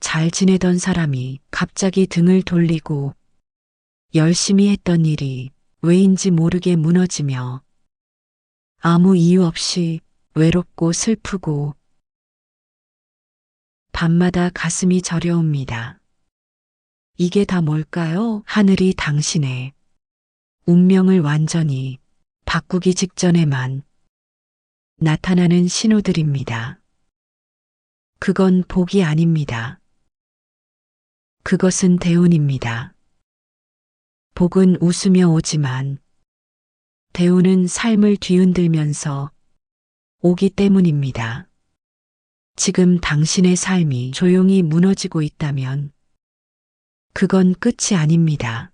잘 지내던 사람이 갑자기 등을 돌리고 열심히 했던 일이 왜인지 모르게 무너지며 아무 이유 없이 외롭고 슬프고 밤마다 가슴이 저려옵니다. 이게 다 뭘까요? 하늘이 당신의 운명을 완전히 바꾸기 직전에만 나타나는 신호들입니다. 그건 복이 아닙니다. 그것은 대운입니다. 복은 웃으며 오지만 대운은 삶을 뒤흔들면서 오기 때문입니다. 지금 당신의 삶이 조용히 무너지고 있다면 그건 끝이 아닙니다.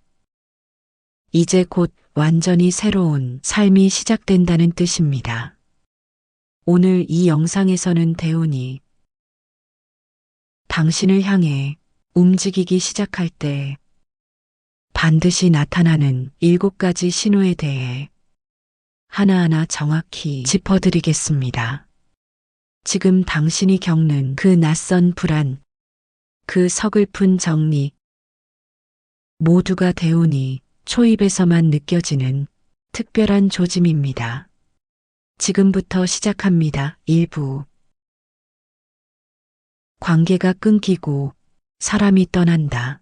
이제 곧 완전히 새로운 삶이 시작된다는 뜻입니다. 오늘 이 영상에서는 대운이 당신을 향해 움직이기 시작할 때 반드시 나타나는 7가지 신호에 대해 하나하나 정확히 짚어드리겠습니다. 지금 당신이 겪는 그 낯선 불안, 그 서글픈 정리, 모두가 대운이 초입에서만 느껴지는 특별한 조짐입니다. 지금부터 시작합니다. 1부. 관계가 끊기고 사람이 떠난다.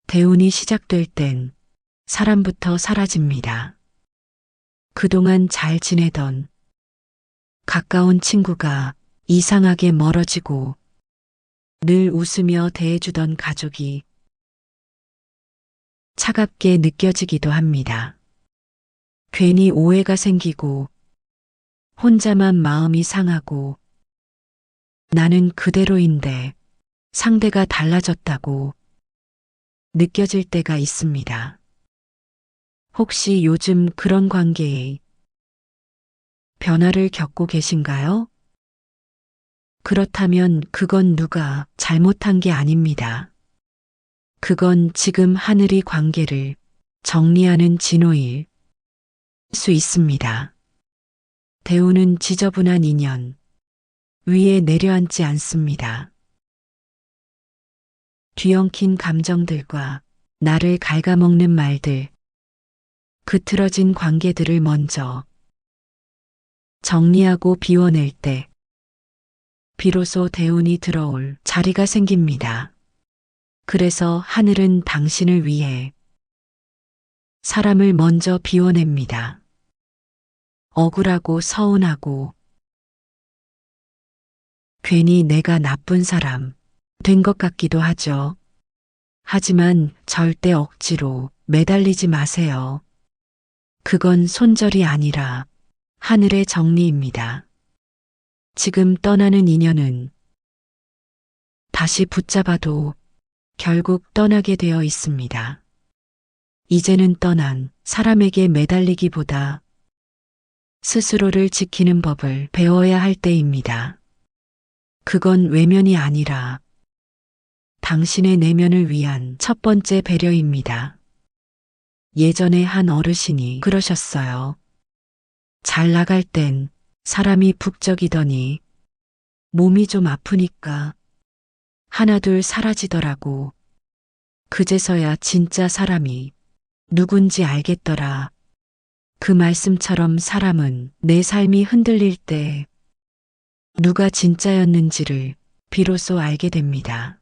대운이 시작될 땐 사람부터 사라집니다. 그동안 잘 지내던 가까운 친구가 이상하게 멀어지고 늘 웃으며 대해주던 가족이 차갑게 느껴지기도 합니다. 괜히 오해가 생기고 혼자만 마음이 상하고 나는 그대로인데 상대가 달라졌다고 느껴질 때가 있습니다. 혹시 요즘 그런 관계에 변화를 겪고 계신가요? 그렇다면 그건 누가 잘못한 게 아닙니다. 그건 지금 하늘이 관계를 정리하는 진호일 수 있습니다. 대운은 지저분한 인연 위에 내려앉지 않습니다. 뒤엉킨 감정들과 나를 갉아먹는 말들, 그트러진 관계들을 먼저 정리하고 비워낼 때 비로소 대운이 들어올 자리가 생깁니다. 그래서 하늘은 당신을 위해 사람을 먼저 비워냅니다. 억울하고 서운하고 괜히 내가 나쁜 사람 된 것 같기도 하죠. 하지만 절대 억지로 매달리지 마세요. 그건 손절이 아니라 하늘의 정리입니다. 지금 떠나는 인연은 다시 붙잡아도 결국 떠나게 되어 있습니다. 이제는 떠난 사람에게 매달리기보다 스스로를 지키는 법을 배워야 할 때입니다. 그건 외면이 아니라 당신의 내면을 위한 첫 번째 배려입니다. 예전에 한 어르신이 그러셨어요. 잘 나갈 땐 사람이 북적이더니 몸이 좀 아프니까 하나둘 사라지더라고. 그제서야 진짜 사람이 누군지 알겠더라. 그 말씀처럼 사람은 내 삶이 흔들릴 때 누가 진짜였는지를 비로소 알게 됩니다.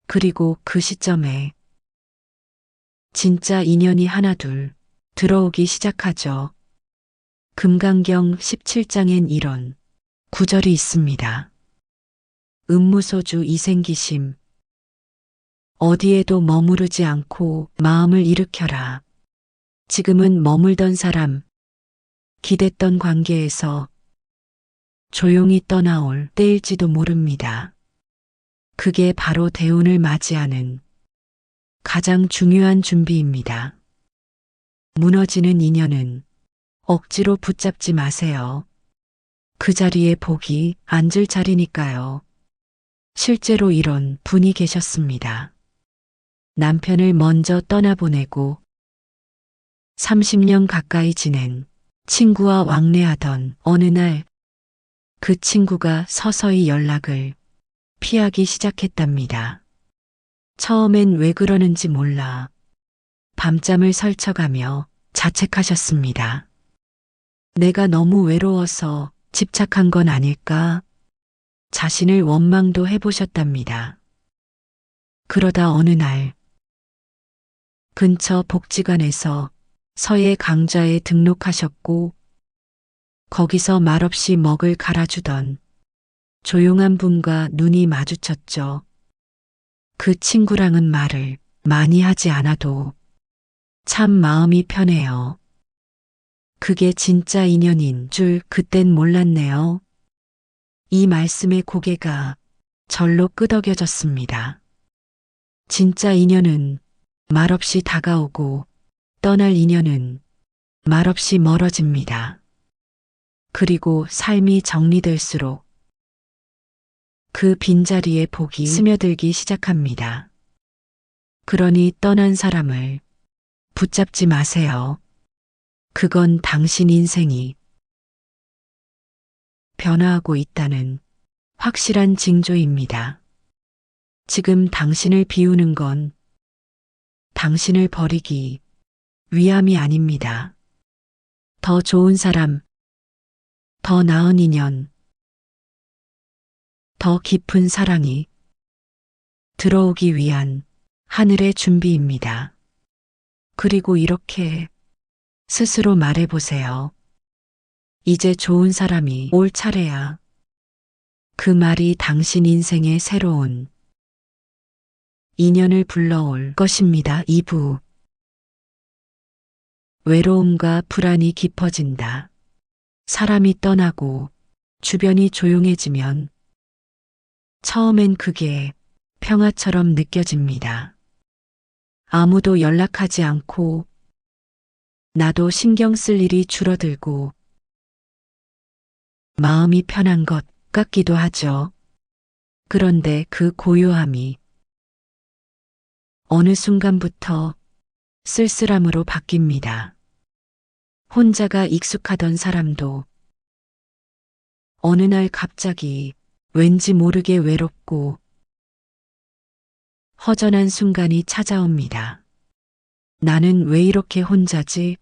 그리고 그 시점에 진짜 인연이 하나둘 들어오기 시작하죠. 금강경 17장엔 이런 구절이 있습니다. 음무소주 이생기심 어디에도 머무르지 않고 마음을 일으켜라. 지금은 머물던 사람, 기댔던 관계에서 조용히 떠나올 때일지도 모릅니다. 그게 바로 대운을 맞이하는 가장 중요한 준비입니다. 무너지는 인연은 억지로 붙잡지 마세요. 그 자리에 복이 앉을 자리니까요. 실제로 이런 분이 계셨습니다. 남편을 먼저 떠나보내고 30년 가까이 지낸 친구와 왕래하던 어느 날 그 친구가 서서히 연락을 피하기 시작했답니다. 처음엔 왜 그러는지 몰라 밤잠을 설쳐가며 자책하셨습니다. 내가 너무 외로워서 집착한 건 아닐까? 자신을 원망도 해보셨답니다. 그러다 어느 날 근처 복지관에서 서예 강좌에 등록하셨고 거기서 말없이 먹을 갈아주던 조용한 분과 눈이 마주쳤죠. 그 친구랑은 말을 많이 하지 않아도 참 마음이 편해요. 그게 진짜 인연인 줄 그땐 몰랐네요. 이 말씀에 고개가 절로 끄덕여졌습니다. 진짜 인연은 말없이 다가오고 떠날 인연은 말없이 멀어집니다. 그리고 삶이 정리될수록 그 빈자리에 복이 스며들기 시작합니다. 그러니 떠난 사람을 붙잡지 마세요. 그건 당신 인생이 변화하고 있다는 확실한 징조입니다. 지금 당신을 비우는 건 당신을 버리기 위함이 아닙니다. 더 좋은 사람, 더 나은 인연, 더 깊은 사랑이 들어오기 위한 하늘의 준비입니다. 그리고 이렇게 스스로 말해보세요. 이제 좋은 사람이 올 차례야. 그 말이 당신 인생의 새로운 인연을 불러올 것입니다. 2부. 외로움과 불안이 깊어진다. 사람이 떠나고 주변이 조용해지면 처음엔 그게 평화처럼 느껴집니다. 아무도 연락하지 않고 나도 신경 쓸 일이 줄어들고 마음이 편한 것 같기도 하죠. 그런데 그 고요함이 어느 순간부터 쓸쓸함으로 바뀝니다. 혼자가 익숙하던 사람도 어느 날 갑자기 왠지 모르게 외롭고 허전한 순간이 찾아옵니다. 나는 왜 이렇게 혼자지?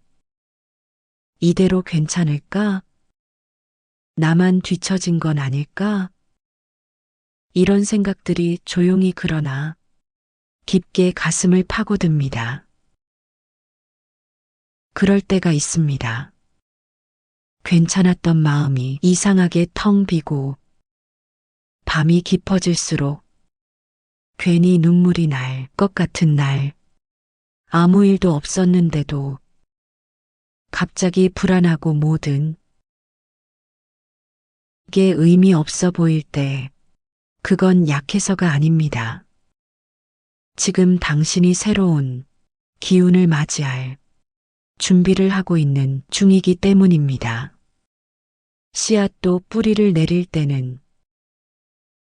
이대로 괜찮을까? 나만 뒤처진 건 아닐까? 이런 생각들이 조용히 그러나 깊게 가슴을 파고듭니다. 그럴 때가 있습니다. 괜찮았던 마음이 이상하게 텅 비고 밤이 깊어질수록 괜히 눈물이 날 것 같은 날, 아무 일도 없었는데도 갑자기 불안하고 모든 게 의미 없어 보일 때 그건 약해서가 아닙니다. 지금 당신이 새로운 기운을 맞이할 준비를 하고 있는 중이기 때문입니다. 씨앗도 뿌리를 내릴 때는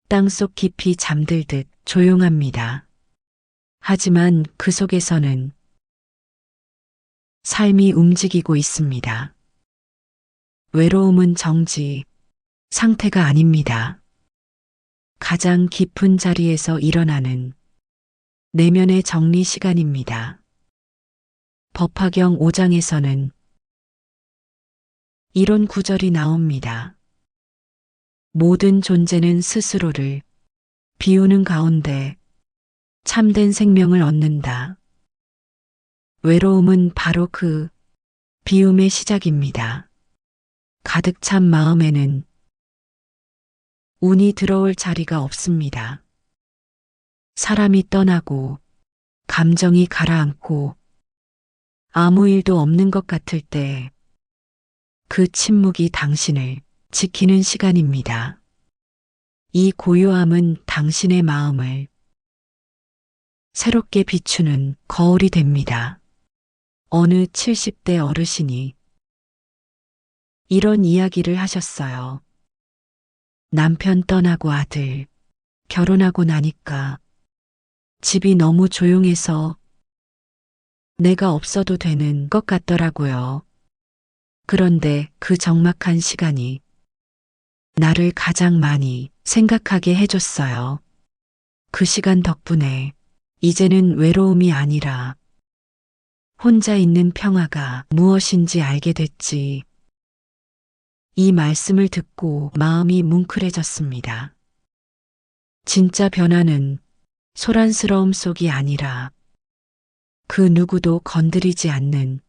땅속 깊이 잠들듯 조용합니다. 하지만 그 속에서는 삶이 움직이고 있습니다. 외로움은 정지 상태가 아닙니다. 가장 깊은 자리에서 일어나는 내면의 정리 시간입니다. 법화경 5장에서는 이런 구절이 나옵니다. 모든 존재는 스스로를 비우는 가운데 참된 생명을 얻는다. 외로움은 바로 그 비움의 시작입니다. 가득 찬 마음에는 운이 들어올 자리가 없습니다. 사람이 떠나고 감정이 가라앉고 아무 일도 없는 것 같을 때 그 침묵이 당신을 지키는 시간입니다. 이 고요함은 당신의 마음을 새롭게 비추는 거울이 됩니다. 어느 70대 어르신이 이런 이야기를 하셨어요. 남편 떠나고 아들 결혼하고 나니까 집이 너무 조용해서 내가 없어도 되는 것 같더라고요. 그런데 그 적막한 시간이 나를 가장 많이 생각하게 해줬어요. 그 시간 덕분에 이제는 외로움이 아니라 혼자 있는 평화가 무엇인지 알게 됐지. 이 말씀을 듣고 마음이 뭉클해졌습니다. 진짜 변화는 소란스러움 속이 아니라 그 누구도 건드리지 않는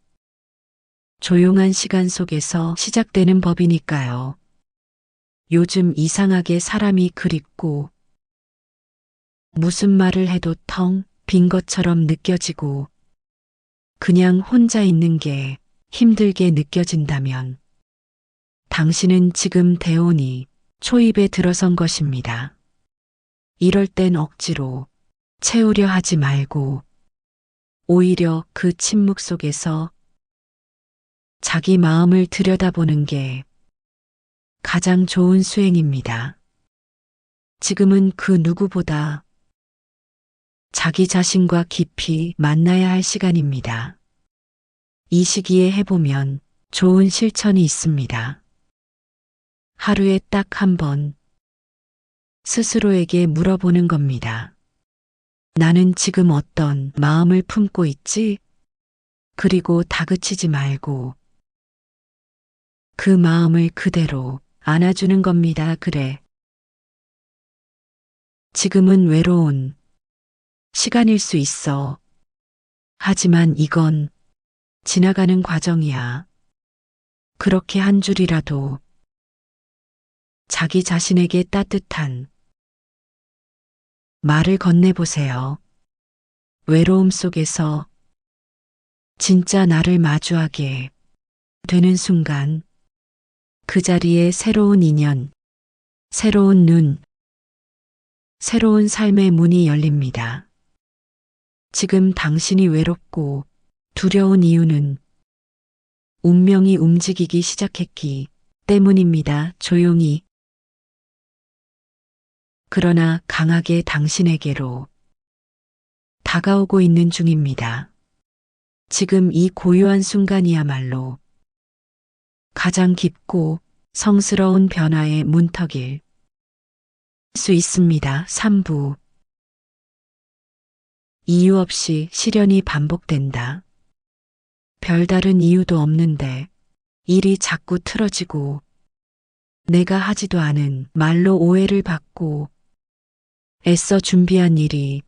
조용한 시간 속에서 시작되는 법이니까요. 요즘 이상하게 사람이 그립고 무슨 말을 해도 텅 빈 것처럼 느껴지고 그냥 혼자 있는 게 힘들게 느껴진다면 당신은 지금 대온이 초입에 들어선 것입니다. 이럴 땐 억지로 채우려 하지 말고 오히려 그 침묵 속에서 자기 마음을 들여다보는 게 가장 좋은 수행입니다. 지금은 그 누구보다 자기 자신과 깊이 만나야 할 시간입니다. 이 시기에 해보면 좋은 실천이 있습니다. 하루에 딱 한 번 스스로에게 물어보는 겁니다. 나는 지금 어떤 마음을 품고 있지? 그리고 다그치지 말고 그 마음을 그대로 안아주는 겁니다. 그래. 지금은 외로운 시간일 수 있어. 하지만 이건 지나가는 과정이야. 그렇게 한 줄이라도 자기 자신에게 따뜻한 말을 건네보세요. 외로움 속에서 진짜 나를 마주하게 되는 순간 그 자리에 새로운 인연, 새로운 눈, 새로운 삶의 문이 열립니다. 지금 당신이 외롭고 두려운 이유는 운명이 움직이기 시작했기 때문입니다. 조용히. 그러나 강하게 당신에게로 다가오고 있는 중입니다. 지금 이 고요한 순간이야말로 가장 깊고 성스러운 변화의 문턱일 수 있습니다. 3부. 이유 없이 시련이 반복된다. 별다른 이유도 없는데 일이 자꾸 틀어지고 내가 하지도 않은 말로 오해를 받고 애써 준비한 일이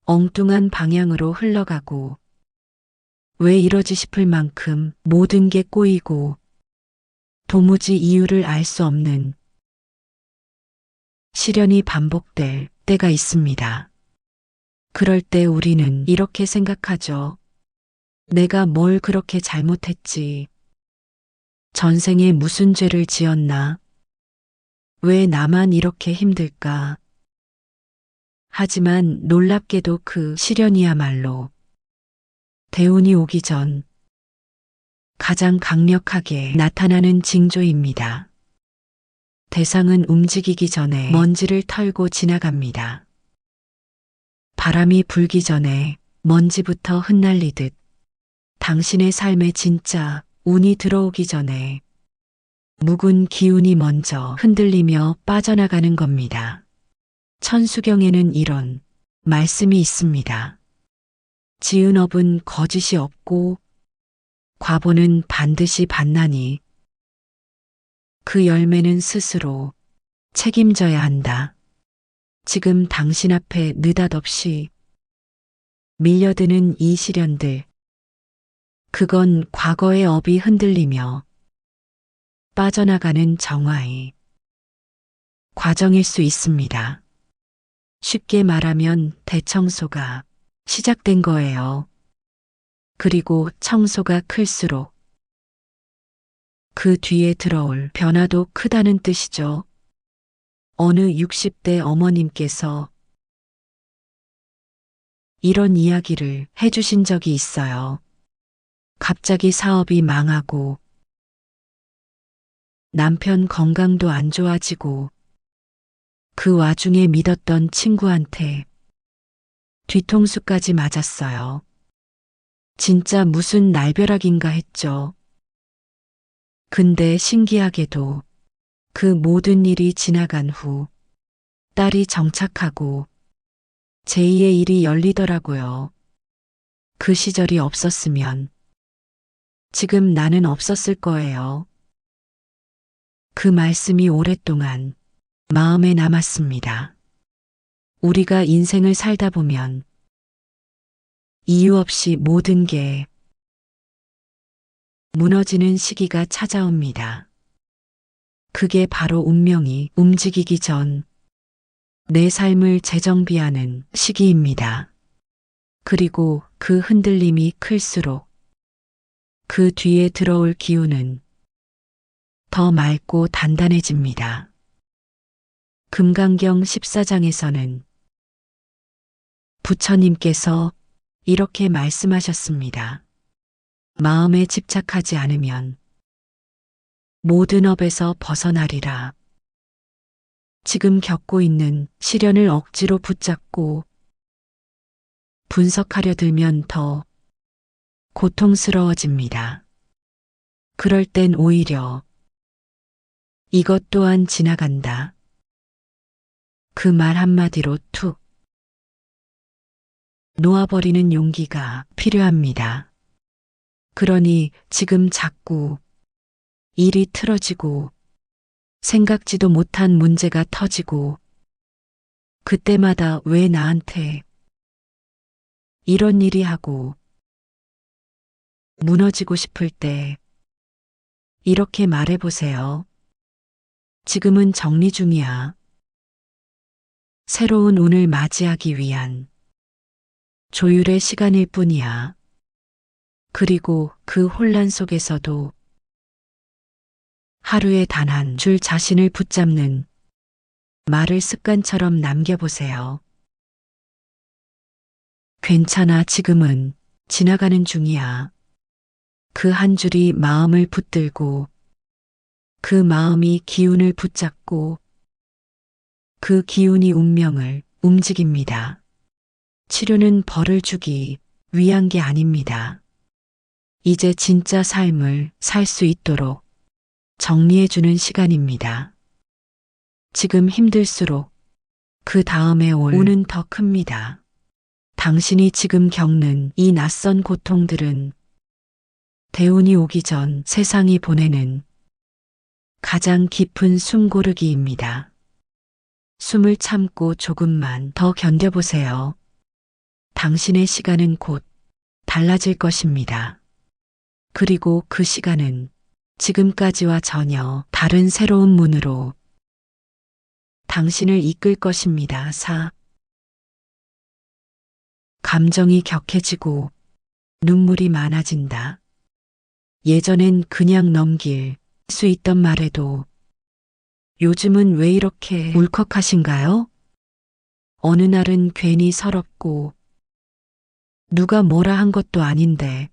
엉뚱한 방향으로 흘러가고 왜 이러지 싶을 만큼 모든 게 꼬이고 도무지 이유를 알 수 없는 시련이 반복될 때가 있습니다. 그럴 때 우리는 이렇게 생각하죠. 내가 뭘 그렇게 잘못했지? 전생에 무슨 죄를 지었나? 왜 나만 이렇게 힘들까? 하지만 놀랍게도 그 시련이야말로 대운이 오기 전 가장 강력하게 나타나는 징조입니다. 대상은 움직이기 전에 먼지를 털고 지나갑니다. 바람이 불기 전에 먼지부터 흩날리듯 당신의 삶에 진짜 운이 들어오기 전에 묵은 기운이 먼저 흔들리며 빠져나가는 겁니다. 천수경에는 이런 말씀이 있습니다. 지은 업은 거짓이 없고 과보는 반드시 받나니 그 열매는 스스로 책임져야 한다. 지금 당신 앞에 느닷없이 밀려드는 이 시련들, 그건 과거의 업이 흔들리며 빠져나가는 정화의 과정일 수 있습니다. 쉽게 말하면 대청소가 시작된 거예요. 그리고 청소가 클수록 그 뒤에 들어올 변화도 크다는 뜻이죠. 어느 60대 어머님께서 이런 이야기를 해주신 적이 있어요. 갑자기 사업이 망하고 남편 건강도 안 좋아지고 그 와중에 믿었던 친구한테 뒤통수까지 맞았어요. 진짜 무슨 날벼락인가 했죠. 근데 신기하게도 그 모든 일이 지나간 후 딸이 정착하고 제2의 일이 열리더라고요. 그 시절이 없었으면 지금 나는 없었을 거예요. 그 말씀이 오랫동안 마음에 남았습니다. 우리가 인생을 살다 보면 이유 없이 모든 게 무너지는 시기가 찾아옵니다. 그게 바로 운명이 움직이기 전 내 삶을 재정비하는 시기입니다. 그리고 그 흔들림이 클수록 그 뒤에 들어올 기운은 더 맑고 단단해집니다. 금강경 14장에서는 부처님께서 이렇게 말씀하셨습니다. 마음에 집착하지 않으면 모든 업에서 벗어나리라. 지금 겪고 있는 시련을 억지로 붙잡고 분석하려 들면 더 고통스러워집니다. 그럴 땐 오히려 이것 또한 지나간다. 그 말 한마디로 툭 놓아버리는 용기가 필요합니다. 그러니 지금 자꾸 일이 틀어지고 생각지도 못한 문제가 터지고 그때마다 왜 나한테 이런 일이 하고 무너지고 싶을 때 이렇게 말해보세요. 지금은 정리 중이야. 새로운 운을 맞이하기 위한 조율의 시간일 뿐이야. 그리고 그 혼란 속에서도 하루에 단 한 줄 자신을 붙잡는 말을 습관처럼 남겨보세요. 괜찮아, 지금은 지나가는 중이야. 그 한 줄이 마음을 붙들고 그 마음이 기운을 붙잡고 그 기운이 운명을 움직입니다. 치료는 벌을 주기 위한 게 아닙니다. 이제 진짜 삶을 살 수 있도록 정리해주는 시간입니다. 지금 힘들수록 그 다음에 올 운은 더 큽니다. 당신이 지금 겪는 이 낯선 고통들은 대운이 오기 전 세상이 보내는 가장 깊은 숨 고르기입니다. 숨을 참고 조금만 더 견뎌보세요. 당신의 시간은 곧 달라질 것입니다. 그리고 그 시간은 지금까지와 전혀 다른 새로운 문으로 당신을 이끌 것입니다. 4. 감정이 격해지고 눈물이 많아진다. 예전엔 그냥 넘길 수 있던 말에도 요즘은 왜 이렇게 울컥하신가요? 어느 날은 괜히 서럽고 누가 뭐라 한 것도 아닌데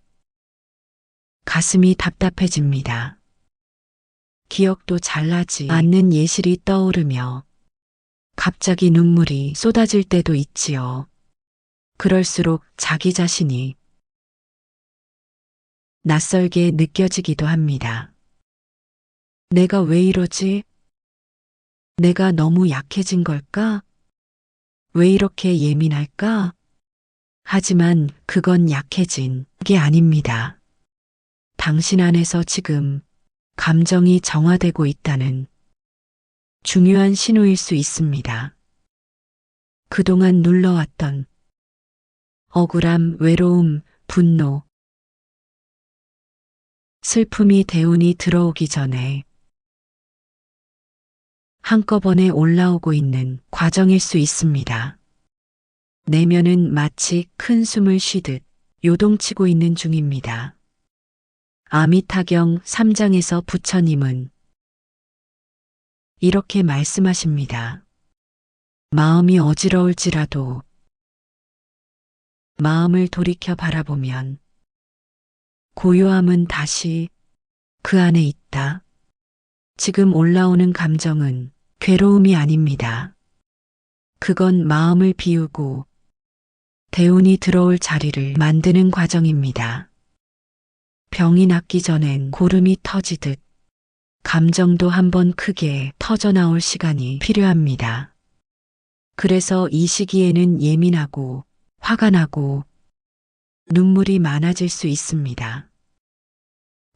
가슴이 답답해집니다. 기억도 잘 나지 않는 예실이 떠오르며 갑자기 눈물이 쏟아질 때도 있지요. 그럴수록 자기 자신이 낯설게 느껴지기도 합니다. 내가 왜 이러지? 내가 너무 약해진 걸까? 왜 이렇게 예민할까? 하지만 그건 약해진 게 아닙니다. 당신 안에서 지금 감정이 정화되고 있다는 중요한 신호일 수 있습니다. 그동안 눌러왔던 억울함, 외로움, 분노, 슬픔이 대운이 들어오기 전에 한꺼번에 올라오고 있는 과정일 수 있습니다. 내면은 마치 큰 숨을 쉬듯 요동치고 있는 중입니다. 아미타경 3장에서 부처님은 이렇게 말씀하십니다. 마음이 어지러울지라도 마음을 돌이켜 바라보면 고요함은 다시 그 안에 있다. 지금 올라오는 감정은 괴로움이 아닙니다. 그건 마음을 비우고 대운이 들어올 자리를 만드는 과정입니다. 병이 낫기 전엔 고름이 터지듯 감정도 한번 크게 터져나올 시간이 필요합니다. 그래서 이 시기에는 예민하고 화가 나고 눈물이 많아질 수 있습니다.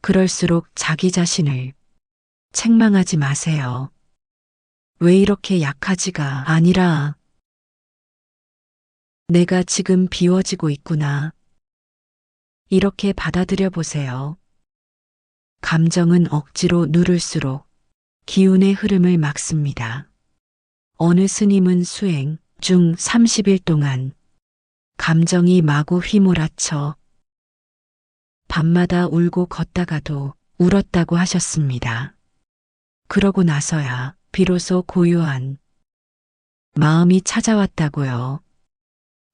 그럴수록 자기 자신을 책망하지 마세요. 왜 이렇게 약하지가 아니라 내가 지금 비워지고 있구나. 이렇게 받아들여 보세요. 감정은 억지로 누를수록 기운의 흐름을 막습니다. 어느 스님은 수행 중 30일 동안 감정이 마구 휘몰아쳐 밤마다 울고 걷다가도 울었다고 하셨습니다. 그러고 나서야 비로소 고요한 마음이 찾아왔다고요.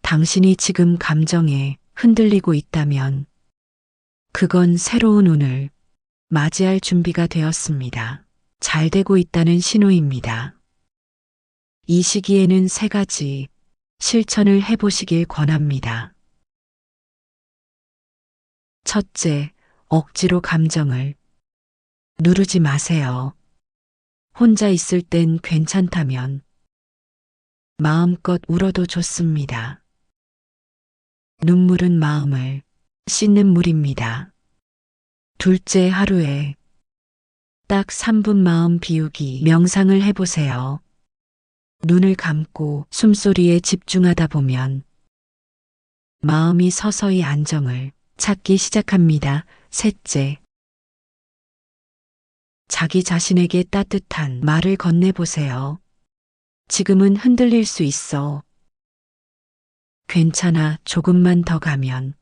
당신이 지금 감정에 흔들리고 있다면 그건 새로운 운을 맞이할 준비가 되었습니다. 잘 되고 있다는 신호입니다. 이 시기에는 3가지 실천을 해보시길 권합니다. 첫째, 억지로 감정을 누르지 마세요. 혼자 있을 땐 괜찮다면 마음껏 울어도 좋습니다. 눈물은 마음을 씻는 물입니다. 둘째, 하루에 딱 3분 마음 비우기 명상을 해보세요. 눈을 감고 숨소리에 집중하다 보면 마음이 서서히 안정을 찾기 시작합니다. 셋째, 자기 자신에게 따뜻한 말을 건네보세요. 지금은 흔들릴 수 있어. 괜찮아, 조금만 더 가면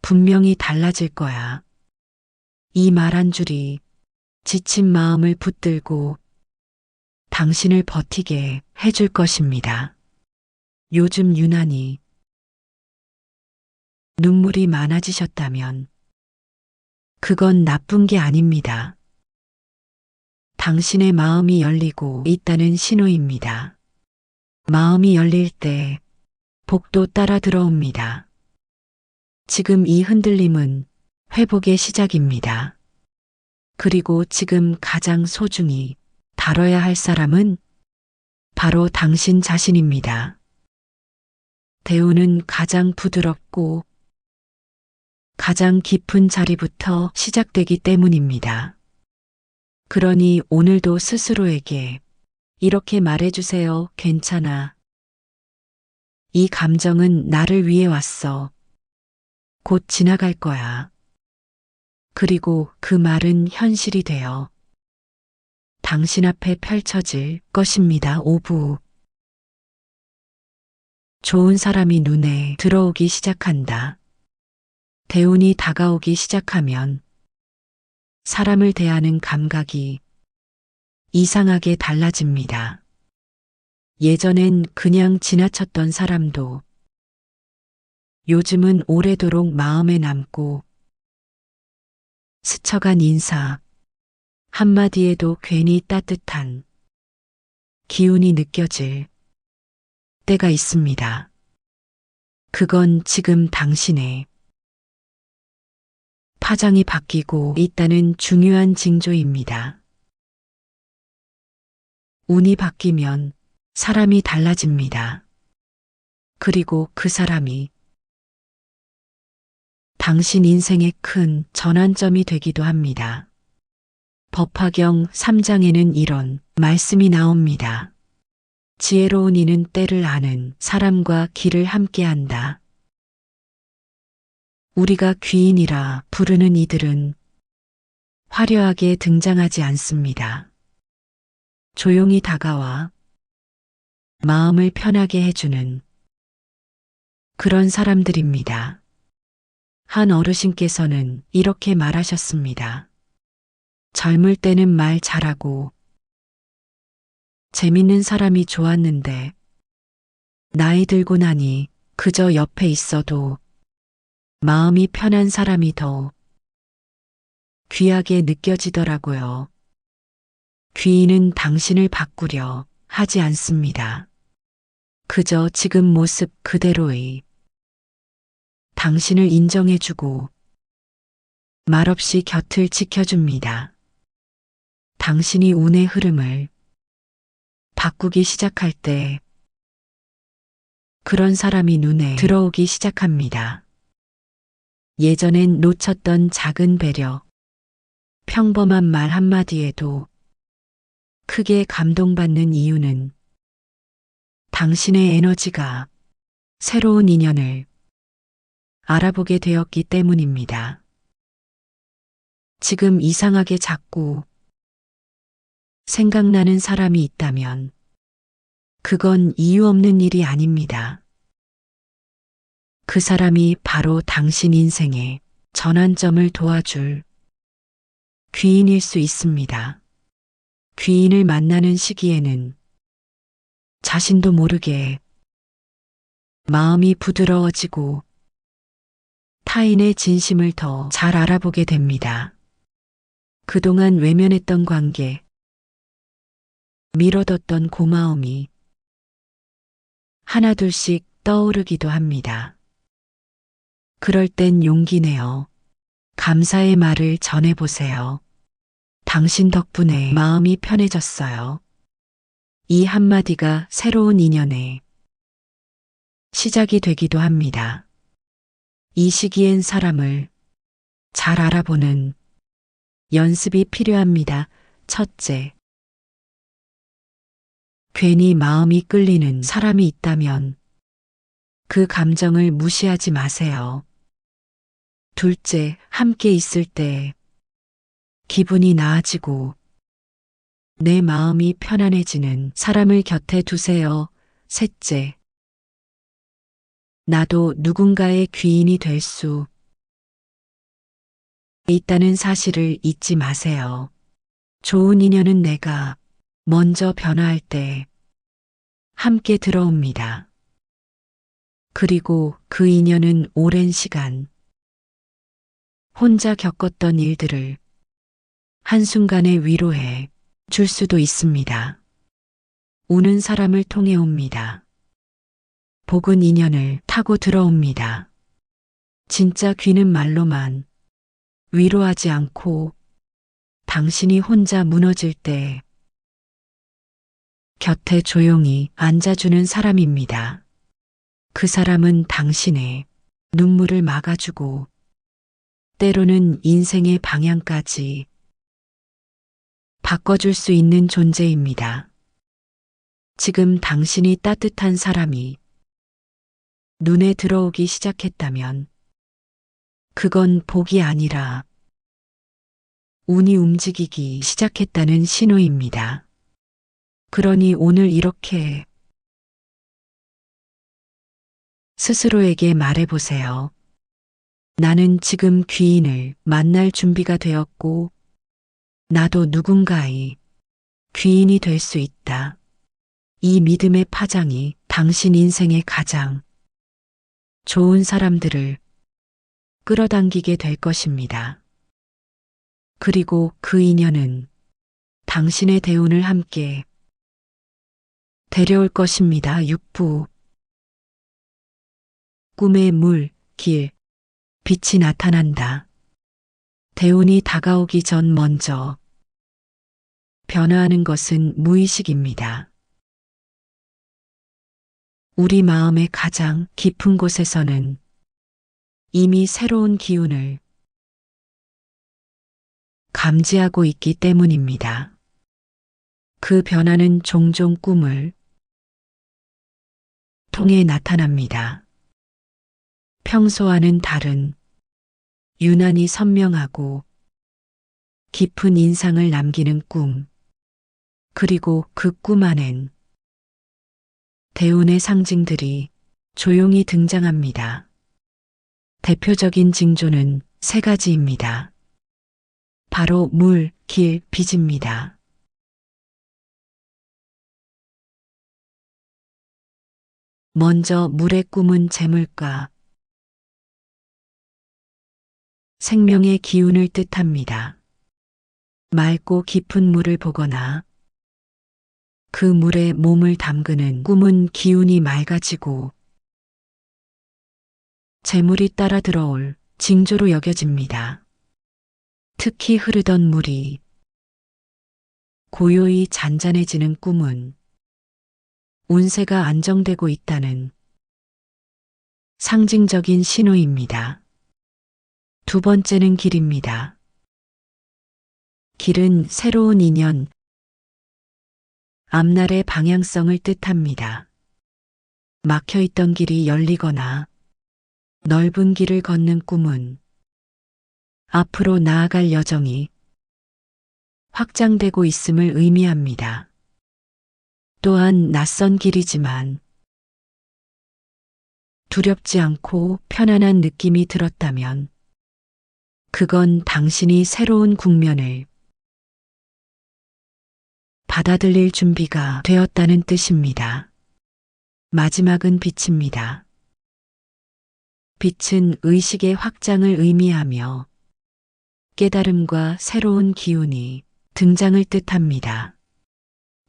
분명히 달라질 거야. 이 말 한 줄이 지친 마음을 붙들고 당신을 버티게 해줄 것입니다. 요즘 유난히 눈물이 많아지셨다면 그건 나쁜 게 아닙니다. 당신의 마음이 열리고 있다는 신호입니다. 마음이 열릴 때 복도 따라 들어옵니다. 지금 이 흔들림은 회복의 시작입니다. 그리고 지금 가장 소중히 다뤄야 할 사람은 바로 당신 자신입니다. 대우는 가장 부드럽고 가장 깊은 자리부터 시작되기 때문입니다. 그러니 오늘도 스스로에게 이렇게 말해주세요. 괜찮아. 이 감정은 나를 위해 왔어. 곧 지나갈 거야. 그리고 그 말은 현실이 되어 당신 앞에 펼쳐질 것입니다. 오후. 좋은 사람이 눈에 들어오기 시작한다. 대운이 다가오기 시작하면 사람을 대하는 감각이 이상하게 달라집니다. 예전엔 그냥 지나쳤던 사람도 요즘은 오래도록 마음에 남고 스쳐간 인사 한마디에도 괜히 따뜻한 기운이 느껴질 때가 있습니다. 그건 지금 당신의 파장이 바뀌고 있다는 중요한 징조입니다. 운이 바뀌면 사람이 달라집니다. 그리고 그 사람이 당신 인생의 큰 전환점이 되기도 합니다. 법화경 3장에는 이런 말씀이 나옵니다. 지혜로운 이는 때를 아는 사람과 길을 함께한다. 우리가 귀인이라 부르는 이들은 화려하게 등장하지 않습니다. 조용히 다가와 마음을 편하게 해주는 그런 사람들입니다. 한 어르신께서는 이렇게 말하셨습니다. 젊을 때는 말 잘하고 재밌는 사람이 좋았는데 나이 들고 나니 그저 옆에 있어도 마음이 편한 사람이 더 귀하게 느껴지더라고요. 귀인은 당신을 바꾸려 하지 않습니다. 그저 지금 모습 그대로의 당신을 인정해주고 말없이 곁을 지켜줍니다. 당신이 운의 흐름을 바꾸기 시작할 때 그런 사람이 눈에 들어오기 시작합니다. 예전엔 놓쳤던 작은 배려, 평범한 말 한마디에도 크게 감동받는 이유는 당신의 에너지가 새로운 인연을 알아보게 되었기 때문입니다. 지금 이상하게 자꾸 생각나는 사람이 있다면 그건 이유 없는 일이 아닙니다. 그 사람이 바로 당신 인생의 전환점을 도와줄 귀인일 수 있습니다. 귀인을 만나는 시기에는 자신도 모르게 마음이 부드러워지고 타인의 진심을 더 잘 알아보게 됩니다. 그동안 외면했던 관계, 미뤄뒀던 고마움이 하나둘씩 떠오르기도 합니다. 그럴 땐 용기 내어 감사의 말을 전해보세요. 당신 덕분에 마음이 편해졌어요. 이 한마디가 새로운 인연의 시작이 되기도 합니다. 이 시기엔 사람을 잘 알아보는 연습이 필요합니다. 첫째, 괜히 마음이 끌리는 사람이 있다면 그 감정을 무시하지 마세요. 둘째, 함께 있을 때 기분이 나아지고 내 마음이 편안해지는 사람을 곁에 두세요. 셋째, 나도 누군가의 귀인이 될 수 있다는 사실을 잊지 마세요. 좋은 인연은 내가 먼저 변화할 때 함께 들어옵니다. 그리고 그 인연은 오랜 시간 혼자 겪었던 일들을 한순간에 위로해 줄 수도 있습니다. 우는 사람을 통해 옵니다. 복은 인연을 타고 들어옵니다. 진짜 귀는 말로만 위로하지 않고 당신이 혼자 무너질 때 곁에 조용히 앉아주는 사람입니다. 그 사람은 당신의 눈물을 막아주고 때로는 인생의 방향까지 바꿔줄 수 있는 존재입니다. 지금 당신이 따뜻한 사람이 눈에 들어오기 시작했다면 그건 복이 아니라 운이 움직이기 시작했다는 신호입니다. 그러니 오늘 이렇게 스스로에게 말해보세요. 나는 지금 귀인을 만날 준비가 되었고 나도 누군가의 귀인이 될 수 있다. 이 믿음의 파장이 당신 인생의 가장 좋은 사람들을 끌어당기게 될 것입니다. 그리고 그 인연은 당신의 대운을 함께 데려올 것입니다. 6부 꿈의 물, 길, 빛이 나타난다. 대운이 다가오기 전 먼저 변화하는 것은 무의식입니다. 우리 마음의 가장 깊은 곳에서는 이미 새로운 기운을 감지하고 있기 때문입니다. 그 변화는 종종 꿈을 통해 나타납니다. 평소와는 다른 유난히 선명하고 깊은 인상을 남기는 꿈, 그리고 그 꿈 안엔 대운의 상징들이 조용히 등장합니다. 대표적인 징조는 세 가지입니다. 바로 물, 길, 빛입니다. 먼저 물의 꿈은 재물과 생명의 기운을 뜻합니다. 맑고 깊은 물을 보거나 그 물에 몸을 담그는 꿈은 기운이 맑아지고 재물이 따라 들어올 징조로 여겨집니다. 특히 흐르던 물이 고요히 잔잔해지는 꿈은 운세가 안정되고 있다는 상징적인 신호입니다. 두 번째는 길입니다. 길은 새로운 인연, 앞날의 방향성을 뜻합니다. 막혀있던 길이 열리거나 넓은 길을 걷는 꿈은 앞으로 나아갈 여정이 확장되고 있음을 의미합니다. 또한 낯선 길이지만 두렵지 않고 편안한 느낌이 들었다면 그건 당신이 새로운 국면을 받아들일 준비가 되었다는 뜻입니다. 마지막은 빛입니다. 빛은 의식의 확장을 의미하며 깨달음과 새로운 기운이 등장을 뜻합니다.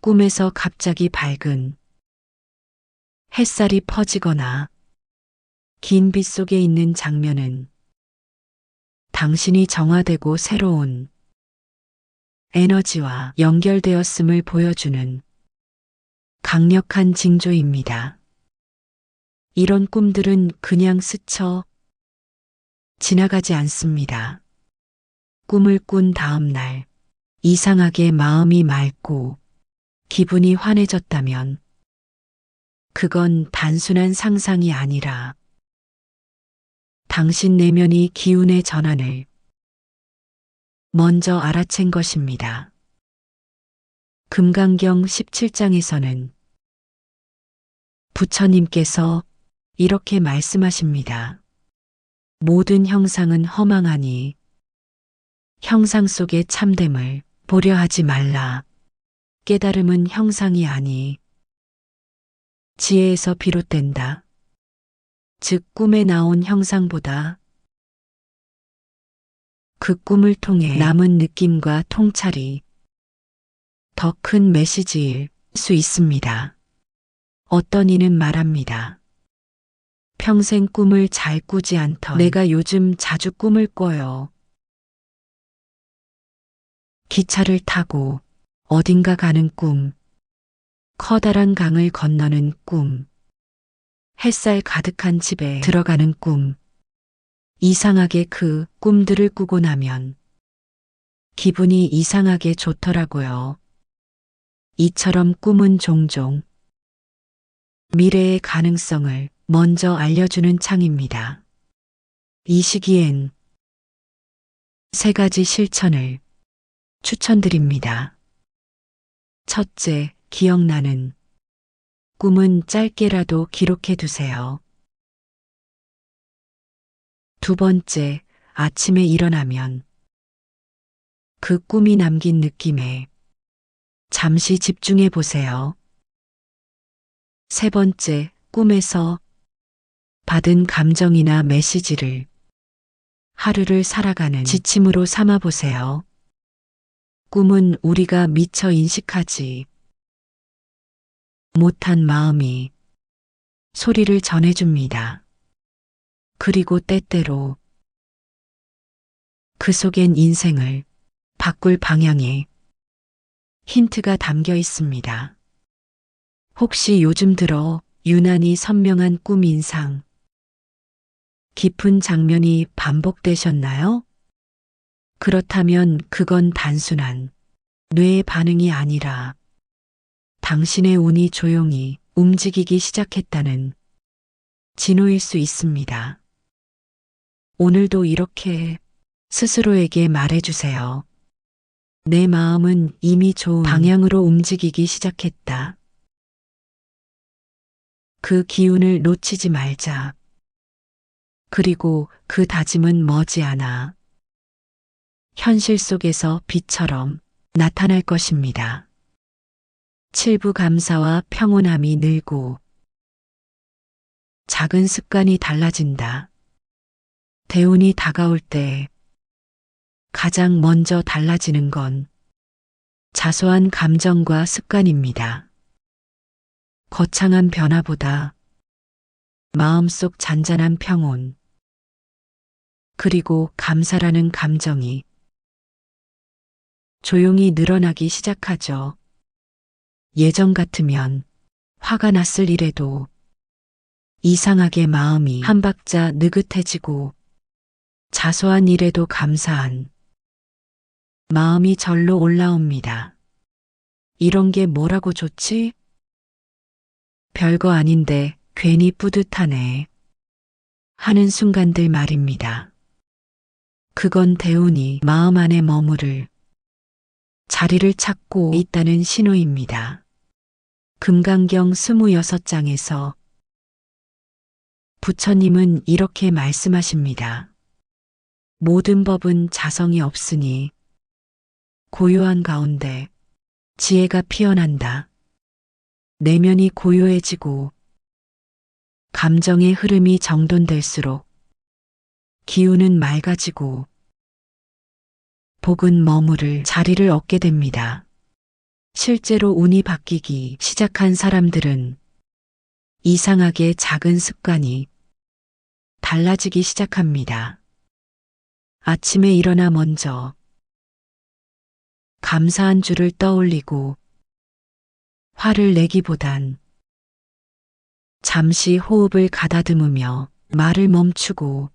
꿈에서 갑자기 밝은 햇살이 퍼지거나 긴 빛 속에 있는 장면은 당신이 정화되고 새로운 에너지와 연결되었음을 보여주는 강력한 징조입니다. 이런 꿈들은 그냥 스쳐 지나가지 않습니다. 꿈을 꾼 다음 날 이상하게 마음이 맑고 기분이 환해졌다면 그건 단순한 상상이 아니라 당신 내면이 기운의 전환을 먼저 알아챈 것입니다. 금강경 17장에서는 부처님께서 이렇게 말씀하십니다. 모든 형상은 허망하니 형상 속의 참됨을 보려 하지 말라. 깨달음은 형상이 아니 지혜에서 비롯된다. 즉 꿈에 나온 형상보다 그 꿈을 통해 남은 느낌과 통찰이 더 큰 메시지일 수 있습니다. 어떤 이는 말합니다. 평생 꿈을 잘 꾸지 않던 내가 요즘 자주 꿈을 꿔요. 기차를 타고 어딘가 가는 꿈, 커다란 강을 건너는 꿈, 햇살 가득한 집에 들어가는 꿈. 이상하게 그 꿈들을 꾸고 나면 기분이 이상하게 좋더라고요. 이처럼 꿈은 종종 미래의 가능성을 먼저 알려주는 창입니다. 이 시기엔 세 가지 실천을 추천드립니다. 첫째, 기억나는 꿈은 짧게라도 기록해 두세요. 두 번째, 아침에 일어나면 그 꿈이 남긴 느낌에 잠시 집중해 보세요. 세 번째, 꿈에서 받은 감정이나 메시지를 하루를 살아가는 지침으로 삼아 보세요. 꿈은 우리가 미처 인식하지 못한 마음이 소리를 전해줍니다. 그리고 때때로 그 속엔 인생을 바꿀 방향의 힌트가 담겨 있습니다. 혹시 요즘 들어 유난히 선명한 꿈 인상 깊은 장면이 반복되셨나요? 그렇다면 그건 단순한 뇌의 반응이 아니라 당신의 운이 조용히 움직이기 시작했다는 징후일 수 있습니다. 오늘도 이렇게 스스로에게 말해주세요. 내 마음은 이미 좋은 방향으로 움직이기 시작했다. 그 기운을 놓치지 말자. 그리고 그 다짐은 머지않아 현실 속에서 빛처럼 나타날 것입니다. 칠부 감사와 평온함이 늘고 작은 습관이 달라진다. 대운이 다가올 때 가장 먼저 달라지는 건 자소한 감정과 습관입니다. 거창한 변화보다 마음속 잔잔한 평온, 그리고 감사라는 감정이 조용히 늘어나기 시작하죠. 예전 같으면 화가 났을 일에도 이상하게 마음이 한 박자 느긋해지고 자소한 일에도 감사한 마음이 절로 올라옵니다. 이런 게 뭐라고 좋지? 별거 아닌데 괜히 뿌듯하네 하는 순간들 말입니다. 그건 대운이 마음 안에 머무를 자리를 찾고 있다는 신호입니다. 금강경 26장에서 부처님은 이렇게 말씀하십니다. 모든 법은 자성이 없으니 고요한 가운데 지혜가 피어난다. 내면이 고요해지고 감정의 흐름이 정돈될수록 기운은 맑아지고 복은 머무를 자리를 얻게 됩니다. 실제로 운이 바뀌기 시작한 사람들은 이상하게 작은 습관이 달라지기 시작합니다. 아침에 일어나 먼저 감사한 줄을 떠올리고 화를 내기보단 잠시 호흡을 가다듬으며 말을 멈추고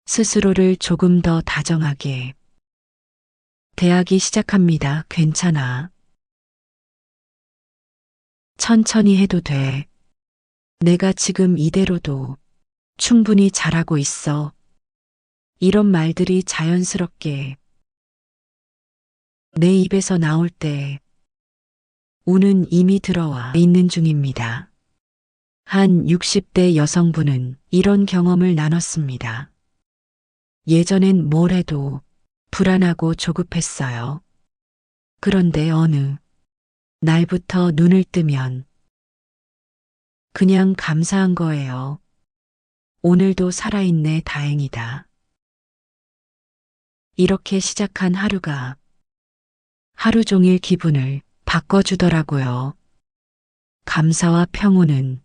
스스로를 조금 더 다정하게 대하기 시작합니다. 괜찮아. 천천히 해도 돼. 내가 지금 이대로도 충분히 잘하고 있어. 이런 말들이 자연스럽게 내 입에서 나올 때 운은 이미 들어와 있는 중입니다. 한 60대 여성분은 이런 경험을 나눴습니다. 예전엔 뭘 해도 불안하고 조급했어요. 그런데 어느 날부터 눈을 뜨면 그냥 감사한 거예요. 오늘도 살아있네, 다행이다. 이렇게 시작한 하루가 하루 종일 기분을 바꿔주더라고요. 감사와 평온은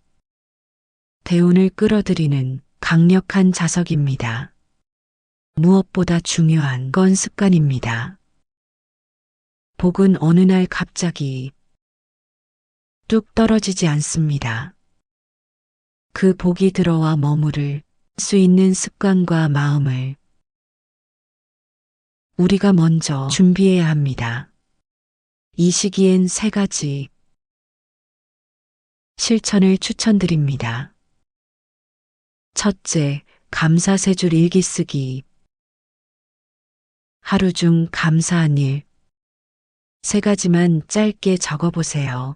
대운을 끌어들이는 강력한 자석입니다. 무엇보다 중요한 건 습관입니다. 복은 어느 날 갑자기 뚝 떨어지지 않습니다. 그 복이 들어와 머무를 수 있는 습관과 마음을 우리가 먼저 준비해야 합니다. 이 시기엔 3가지 실천을 추천드립니다. 첫째, 감사 3줄 일기 쓰기. 하루 중 감사한 일 3가지만 짧게 적어보세요.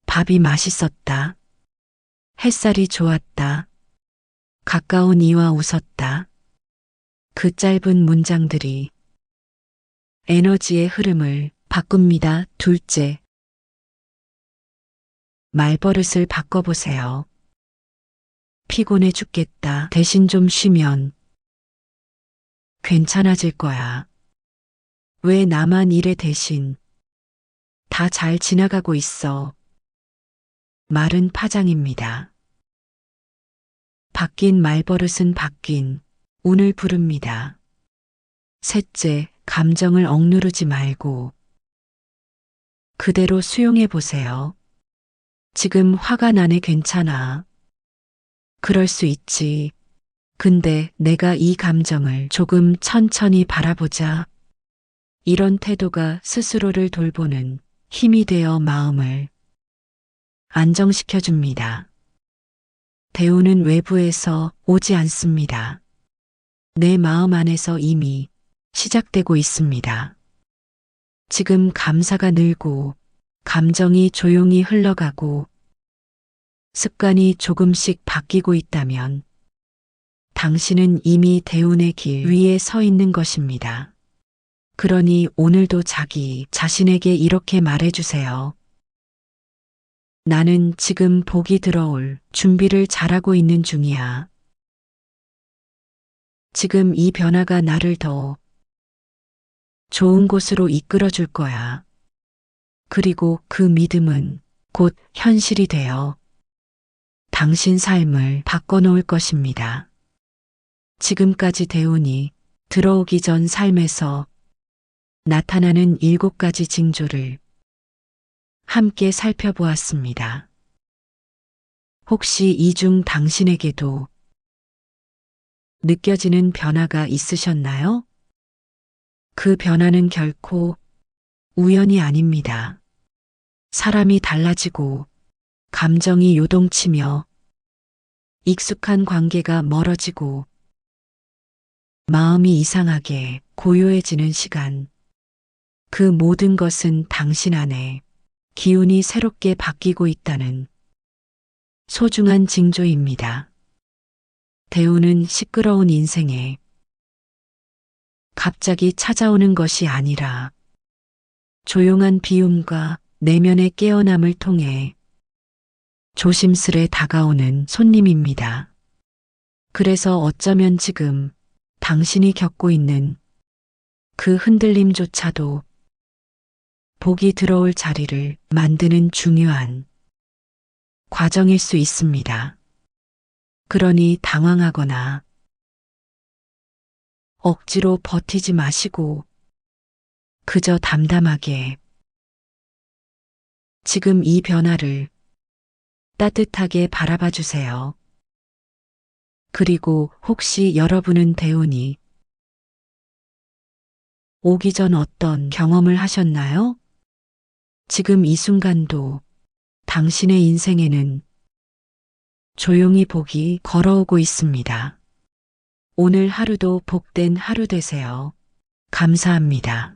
밥이 맛있었다. 햇살이 좋았다. 가까운 이와 웃었다. 그 짧은 문장들이 에너지의 흐름을 바꿉니다. 둘째, 말버릇을 바꿔보세요. 피곤해 죽겠다. 대신 좀 쉬면 괜찮아질 거야. 왜 나만 이래 대신 다 잘 지나가고 있어. 말은 파장입니다. 바뀐 말버릇은 바뀐 운을 부릅니다. 셋째, 감정을 억누르지 말고 그대로 수용해 보세요. 지금 화가 나네. 괜찮아. 그럴 수 있지. 근데 내가 이 감정을 조금 천천히 바라보자. 이런 태도가 스스로를 돌보는 힘이 되어 마음을 안정시켜줍니다. 대운은 외부에서 오지 않습니다. 내 마음 안에서 이미 시작되고 있습니다. 지금 감사가 늘고 감정이 조용히 흘러가고 습관이 조금씩 바뀌고 있다면 당신은 이미 대운의 길 위에 서 있는 것입니다. 그러니 오늘도 자기 자신에게 이렇게 말해주세요. 나는 지금 복이 들어올 준비를 잘하고 있는 중이야. 지금 이 변화가 나를 더 좋은 곳으로 이끌어 줄 거야. 그리고 그 믿음은 곧 현실이 되어 당신 삶을 바꿔놓을 것입니다. 지금까지 대운이 들어오기 전 삶에서 나타나는 7가지 징조를 함께 살펴보았습니다. 혹시 이 중 당신에게도 느껴지는 변화가 있으셨나요? 그 변화는 결코 우연이 아닙니다. 사람이 달라지고 감정이 요동치며 익숙한 관계가 멀어지고 마음이 이상하게 고요해지는 시간. 그 모든 것은 당신 안에 기운이 새롭게 바뀌고 있다는 소중한 징조입니다. 대우는 시끄러운 인생에 갑자기 찾아오는 것이 아니라 조용한 비움과 내면의 깨어남을 통해 조심스레 다가오는 손님입니다. 그래서 어쩌면 지금 당신이 겪고 있는 그 흔들림조차도 복이 들어올 자리를 만드는 중요한 과정일 수 있습니다. 그러니 당황하거나 억지로 버티지 마시고 그저 담담하게 지금 이 변화를 따뜻하게 바라봐 주세요. 그리고 혹시 여러분은 대운이 오기 전 어떤 경험을 하셨나요? 지금 이 순간도 당신의 인생에는 조용히 복이 걸어오고 있습니다. 오늘 하루도 복된 하루 되세요. 감사합니다.